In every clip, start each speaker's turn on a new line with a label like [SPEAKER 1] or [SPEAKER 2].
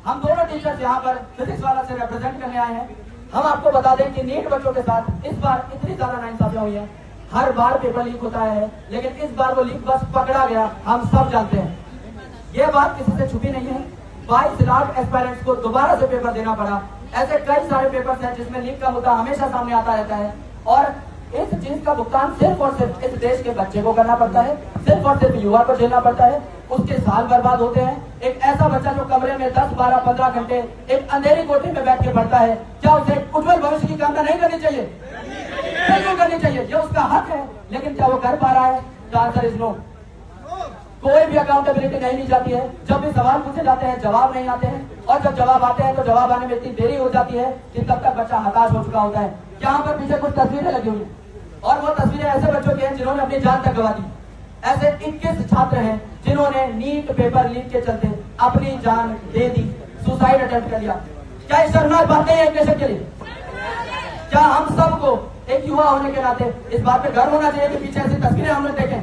[SPEAKER 1] हम दोनों टीचर्स यहाँ पर फिजिक्स वाला से रिप्रेजेंट करने आए हैं। हम आपको बता दें कि नीट बच्चों के साथ इस बार इतनी ज्यादा नाइंसाफियां हुई हैं। हर बार पेपर लीक होता है, लेकिन इस बार वो लीक बस पकड़ा गया, हम सब जानते हैं। ये बात किसी से छुपी नहीं है। 22 लाख एस्पायरेंट्स को दोबारा से पेपर देना पड़ा। ऐसे कई सारे पेपर्स हैं जिसमें लीक का मुद्दा हमेशा सामने आता रहता है, और इस चीज का भुगतान सिर्फ और सिर्फ इस देश के बच्चे को करना पड़ता है, सिर्फ और सिर्फ युवा को झेलना पड़ता है। उसके साल बर्बाद होते हैं। एक ऐसा बच्चा जो कमरे में 10, 12, 15 घंटे एक अंधेरी कोठरी में बैठ के पढ़ता है, क्या उसे उज्जवल भविष्य की कामना नहीं करनी चाहिए? बिल्कुल करनी चाहिए, ये उसका हक है। लेकिन क्या वो कर पा रहा है? The answer is no. कोई भी अकाउंटेबिलिटी नहीं ली जाती है। जब भी सवाल पूछे जाते हैं जवाब नहीं आते हैं, और जब जवाब आते हैं तो जवाब आने में इतनी देरी हो जाती है कि तब तक बच्चा हताश हो चुका होता है। यहाँ पर पीछे कुछ तस्वीरें लगी हुई हैं, और वो तस्वीरें ऐसे बच्चों की हैं जिन्होंने अपनी जान तक गंवा दी। ऐसे 21 छात्र हैं जिन्होंने नीट पेपर लीक के चलते अपनी जान दे दी, सुसाइड अटेम्प्ट कर लिया। क्या इस शर्मनाक बात नहीं है एक देश के लिए? क्या हम सबको एक युवा होने के नाते इस बात पे गर्व होना चाहिए कि पीछे ऐसी तस्वीरें हमने देखें?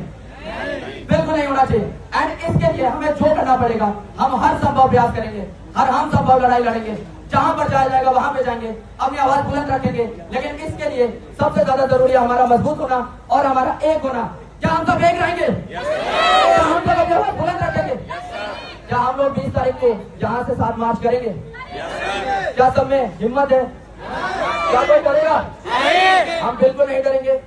[SPEAKER 1] बिल्कुल नहीं होना चाहिए। एंड इसके लिए हमें जो करना पड़ेगा, हम हर संभव प्रयास करेंगे, हम संभव लड़ाई लड़ेंगे। जहां पर जाया जाएगा वहां पे जाएंगे, अपनी आवाज बुलंद रखेंगे। लेकिन इसके लिए सबसे ज्यादा जरूरी है हमारा मजबूत होना और हमारा एक होना। क्या हम सब एक रहेंगे? क्या हम सब अपनी आवाज बुलंद रखेंगे? क्या हम लोग 20 तारीख को यहाँ से 7 मार्च करेंगे? क्या सब में हिम्मत है? क्या कोई करेगा? हम बिल्कुल नहीं करेंगे।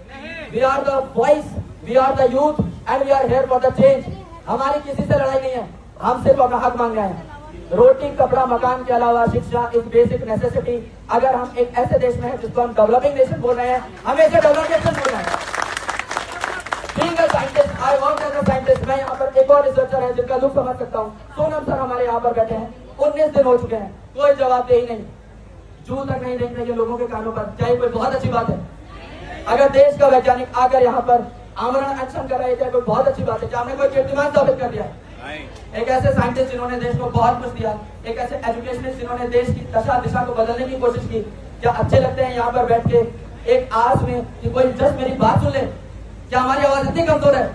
[SPEAKER 1] We are the voice, we are the youth and we are here for the change. हमारी किसी से लड़ाई नहीं है, हम सिर्फ अपना हक मांग रहे हैं। रोटी, कपड़ा, मकान के अलावा शिक्षा इज बेसिक नेसेसिटी। अगर हम एक ऐसे देश में हैं जिसको हम डेवलपिंग नेशन बोल रहे हैं, हमें इसे डेवलपिंग नेशन बोल रहे हैं। Being a scientist, I work as a scientist। मैं यहाँ पर एक और रिसर्चर है जिनका दुख समझ सकता हूँ। सोनम सर हमारे यहाँ पर बैठे हैं, 19 दिन हो चुके हैं, कोई जवाबदेही नहीं, जू तक नहीं देख रहे लोगों के कानों पर। क्या ये कोई बहुत अच्छी बात है? अगर देश का वैज्ञानिक आकर यहाँ पर आमरण अनशन कर रहे थे, कोई बहुत अच्छी बात है। क्या हमने कोई कीर्तिमान साबित कर दिया? एक ऐसे साइंटिस्ट जिन्होंने देश को बहुत कुछ दिया, एक ऐसे एजुकेशनिस्ट जिन्होंने देश की दशा दिशा को बदलने की कोशिश की, क्या अच्छे लगते हैं यहाँ पर बैठ के एक आस में कि कोई जस्ट मेरी बात सुन ले? क्या हमारी आवाज इतनी कमजोर है?